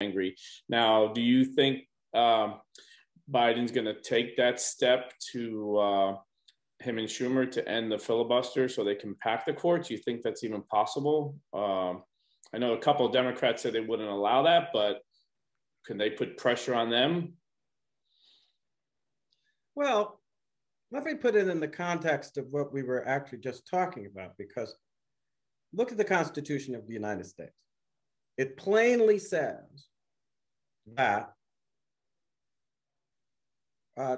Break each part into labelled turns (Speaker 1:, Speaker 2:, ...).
Speaker 1: angry. Now, do you think Biden's going to take that step to him and Schumer to end the filibuster so they can pack the court? Do you think that's even possible? I know a couple of Democrats said they wouldn't allow that, but can they put pressure on them?
Speaker 2: Well, let me put it in the context of what we were actually just talking about, because look at the Constitution of the United States. It plainly says that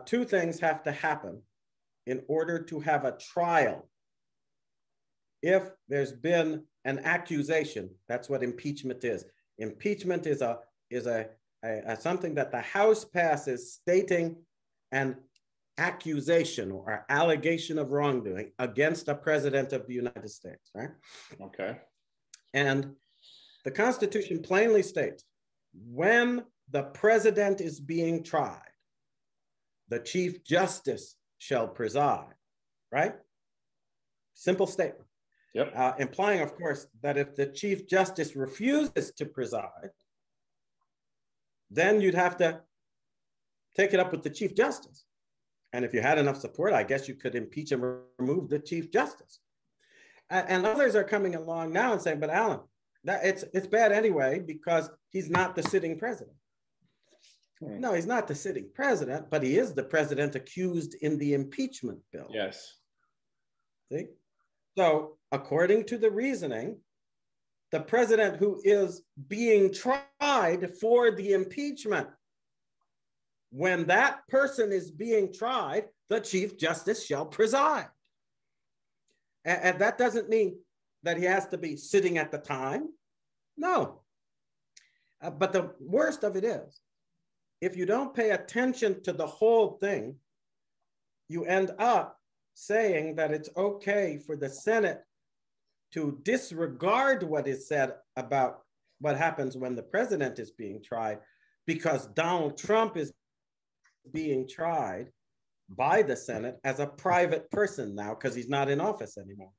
Speaker 2: two things have to happen in order to have a trial. If there's been an accusation, that's what impeachment is. Impeachment is something that the House passes stating an accusation or allegation of wrongdoing against a president of the United States, right?
Speaker 1: Okay.
Speaker 2: And the Constitution plainly states, when the president is being tried, the Chief Justice shall preside, right? Simple statement.
Speaker 1: Yep.
Speaker 2: Implying, of course, that if the Chief Justice refuses to preside, then you'd have to take it up with the Chief Justice. And if you had enough support, I guess you could impeach and remove the Chief Justice. And others are coming along now and saying, but Alan, it's bad anyway because he's not the sitting president. No, he's not the sitting president, but he is the president accused in the impeachment bill.
Speaker 1: Yes.
Speaker 2: See? So according to the reasoning, the president who is being tried for the impeachment, when that person is being tried, the Chief Justice shall preside. And that doesn't mean that he has to be sitting at the time. No. But the worst of it is, if you don't pay attention to the whole thing, you end up saying that it's okay for the Senate to disregard what is said about what happens when the president is being tried, because Donald Trump is being tried by the Senate as a private person now because he's not in office anymore.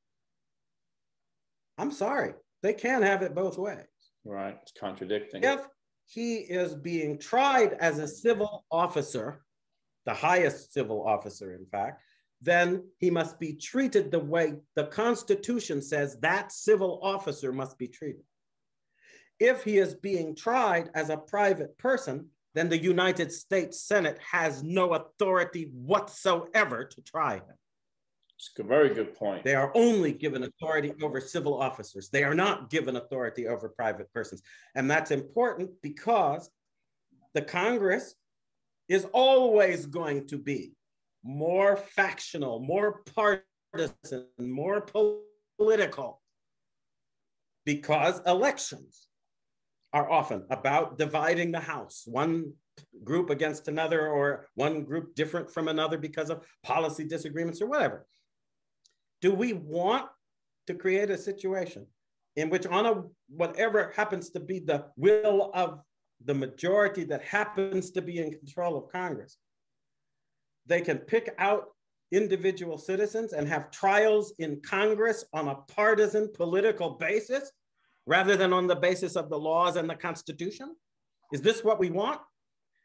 Speaker 2: I'm sorry, they can't have it both ways.
Speaker 1: Right, it's contradicting.
Speaker 2: If he is being tried as a civil officer, the highest civil officer, in fact, then he must be treated the way the Constitution says that civil officer must be treated. If he is being tried as a private person, then the United States Senate has no authority whatsoever to try him.
Speaker 1: It's a very good point.
Speaker 2: They are only given authority over civil officers. They are not given authority over private persons. And that's important because the Congress is always going to be more factional, more partisan, more political, because elections are often about dividing the House, one group against another, or one group different from another because of policy disagreements or whatever. Do we want to create a situation in which whatever happens to be the will of the majority that happens to be in control of Congress, they can pick out individual citizens and have trials in Congress on a partisan political basis rather than on the basis of the laws and the Constitution? Is this what we want?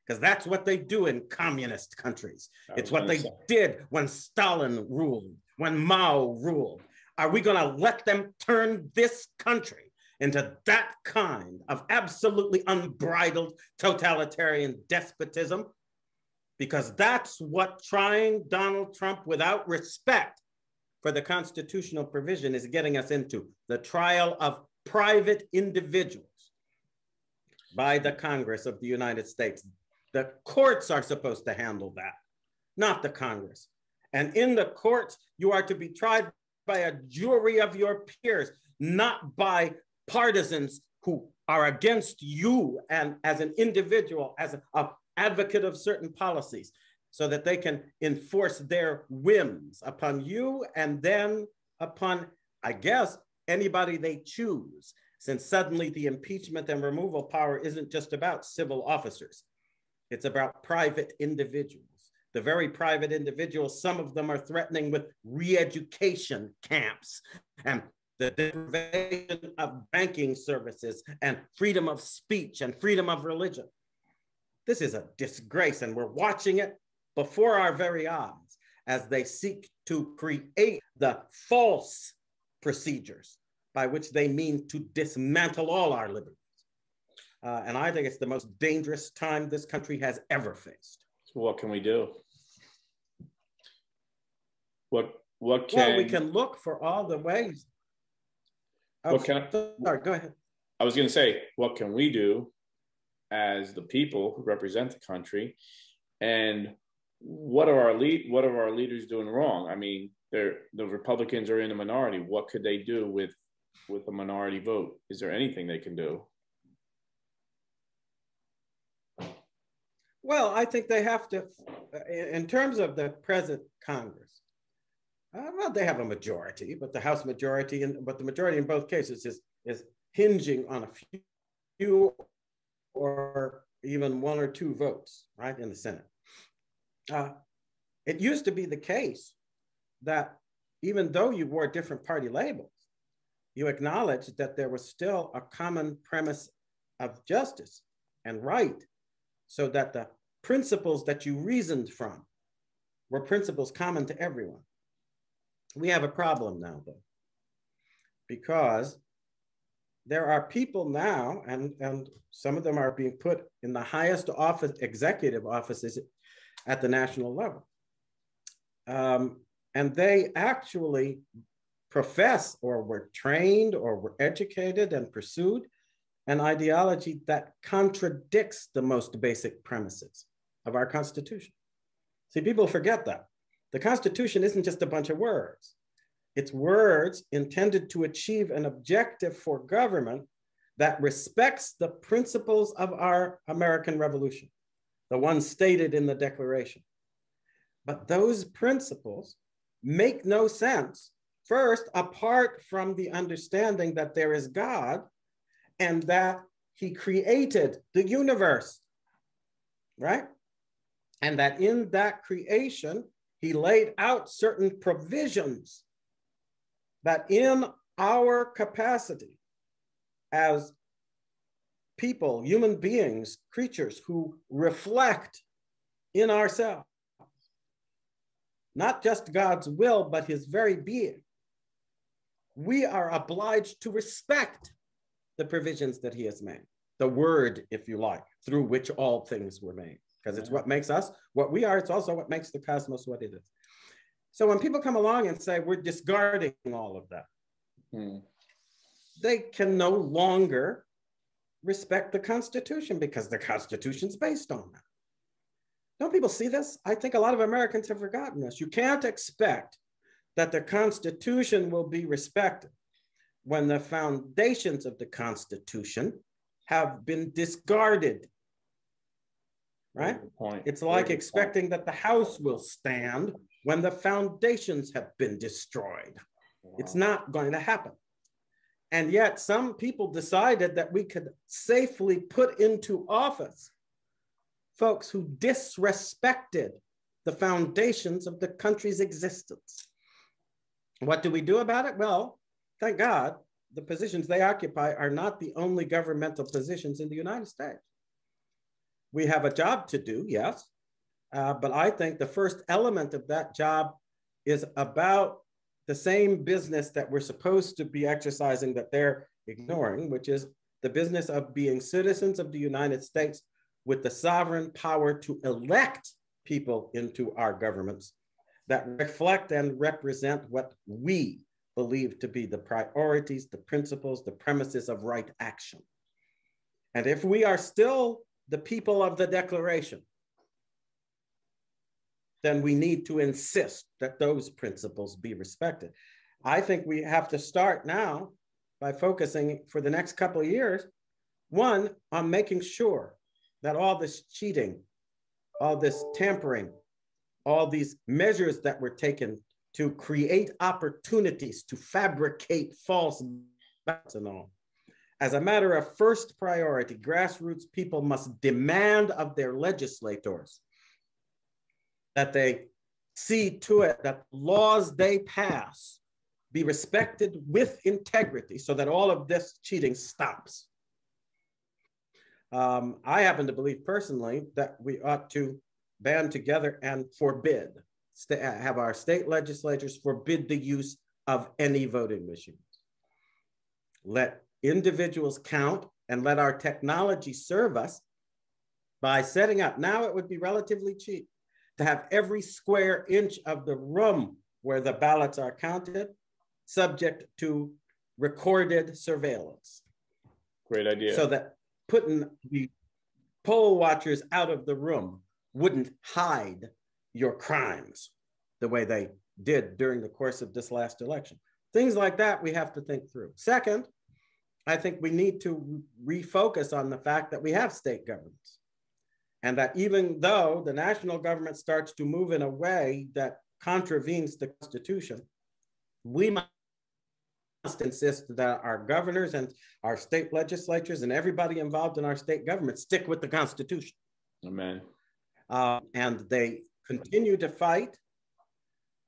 Speaker 2: Because that's what they do in communist countries. It's what they did when Stalin ruled, when Mao ruled. Are we going to let them turn this country into that kind of absolutely unbridled totalitarian despotism? Because that's what trying Donald Trump without respect for the constitutional provision is getting us into, the trial of private individuals by the Congress of the United States. The courts are supposed to handle that, not the Congress. And in the courts, you are to be tried by a jury of your peers, not by partisans who are against you and as an individual, as an advocate of certain policies, so that they can enforce their whims upon you and then upon, I guess, anybody they choose, since suddenly the impeachment and removal power isn't just about civil officers. It's about private individuals. The very private individuals, some of them are threatening with re-education camps and the deprivation of banking services and freedom of speech and freedom of religion. This is a disgrace, and we're watching it before our very eyes as they seek to create the false procedures by which they mean to dismantle all our liberties. And I think it's the most dangerous time this country has ever faced.
Speaker 1: So what can we do? What can...
Speaker 2: Well, we can look for all the ways. Oh, sorry, go ahead.
Speaker 1: I was going to say, what can we do as the people who represent the country, and what are our leaders doing wrong? I mean, the Republicans are in a minority. What could they do with a minority vote? Is there anything they can do?
Speaker 2: Well, I think they have to, in terms of the present Congress, well, they have a majority, but the House majority, but the majority in both cases is hinging on a few or even one or two votes, right, in the Senate. It used to be the case that even though you wore different party labels, you acknowledged that there was still a common premise of justice and right, so that the principles that you reasoned from were principles common to everyone. We have a problem now, though, because there are people now, and some of them are being put in the highest office, executive offices at the national level. And they actually profess or were trained or were educated and pursued an ideology that contradicts the most basic premises of our Constitution. See, people forget that. The Constitution isn't just a bunch of words. It's words intended to achieve an objective for government that respects the principles of our American Revolution, the ones stated in the Declaration. But those principles make no sense, first, apart from the understanding that there is God and that he created the universe, right? And that in that creation, he laid out certain provisions that in our capacity as people, human beings, creatures who reflect in ourselves, not just God's will, but his very being, we are obliged to respect the provisions that he has made, the word, if you like, through which all things were made, because it's what makes us what we are. It's also what makes the cosmos what it is. So when people come along and say we're discarding all of that, they can no longer respect the Constitution because the Constitution's based on that. Don't people see this? I think a lot of Americans have forgotten this. You can't expect that the Constitution will be respected when the foundations of the Constitution have been discarded, right? It's like expecting that the house will stand when the foundations have been destroyed. Wow. It's not going to happen. And yet some people decided that we could safely put into office folks who disrespected the foundations of the country's existence. What do we do about it? Well, thank God, the positions they occupy are not the only governmental positions in the United States. We have a job to do, yes, but I think the first element of that job is about the same business that we're supposed to be exercising that they're ignoring, which is the business of being citizens of the United States with the sovereign power to elect people into our governments that reflect and represent what we believe to be the priorities, the principles, the premises of right action. And if we are still the people of the Declaration, then we need to insist that those principles be respected. I think we have to start now by focusing for the next couple of years, one, on making sure that all this cheating, all this tampering, all these measures that were taken to create opportunities to fabricate false ballots and all. As a matter of first priority, grassroots people must demand of their legislators that they see to it that laws they pass be respected with integrity so that all of this cheating stops. I happen to believe personally that we ought to band together and forbid, have our state legislatures forbid the use of any voting machines. Let individuals count and let our technology serve us by setting up. Now it would be relatively cheap to have every square inch of the room where the ballots are counted subject to recorded surveillance.
Speaker 1: Great idea.
Speaker 2: So that putting the poll watchers out of the room wouldn't hide your crimes the way they did during the course of this last election. Things like that we have to think through. Second, I think we need to refocus on the fact that we have state governments, and that even though the national government starts to move in a way that contravenes the Constitution, we must insist that our governors and our state legislatures and everybody involved in our state government stick with the Constitution.
Speaker 1: Amen.
Speaker 2: And they continue to fight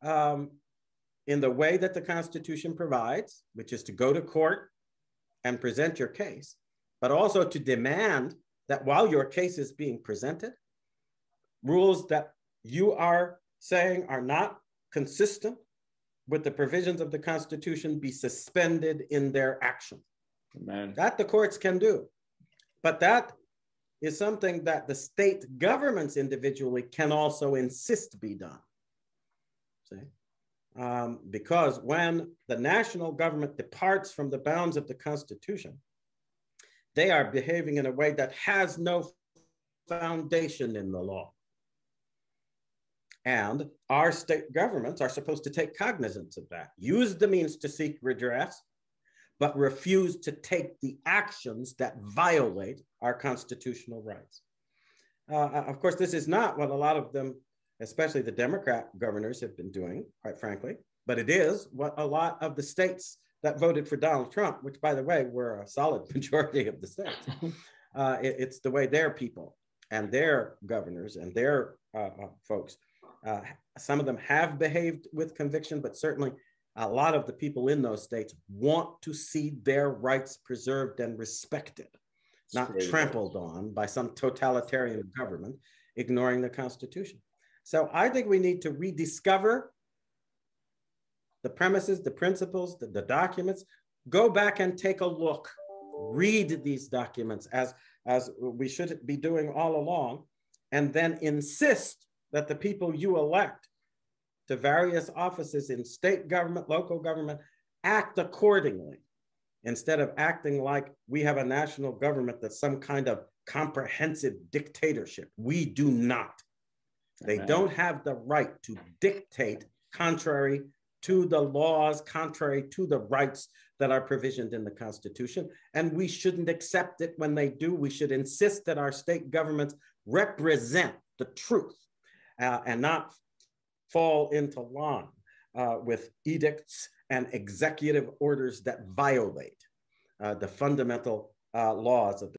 Speaker 2: in the way that the Constitution provides, which is to go to court and present your case, but also to demand that while your case is being presented, rules that you are saying are not consistent with the provisions of the Constitution be suspended in their action.
Speaker 1: Amen.
Speaker 2: That the courts can do. But that is something that the state governments individually can also insist be done. See? Because when the national government departs from the bounds of the Constitution, they are behaving in a way that has no foundation in the law. And our state governments are supposed to take cognizance of that, use the means to seek redress, but refuse to take the actions that violate our constitutional rights. Of course, this is not what a lot of them, especially the Democrat governors, have been doing, quite frankly, but it is what a lot of the states that voted for Donald Trump, which, by the way, were a solid majority of the states, it's the way their people and their governors and their folks, some of them have behaved with conviction, but certainly a lot of the people in those states want to see their rights preserved and respected, not trampled on by some totalitarian government ignoring the Constitution. So I think we need to rediscover the premises, the principles, the documents, go back and take a look, read these documents as we should be doing all along, and then insist that the people you elect to various offices in state government, local government, act accordingly, instead of acting like we have a national government that's some kind of comprehensive dictatorship. We do not. They don't have the right to dictate contrary to the laws, contrary to the rights that are provisioned in the Constitution. And we shouldn't accept it when they do. We should insist that our state governments represent the truth and not fall into line with edicts and executive orders that violate the fundamental laws of the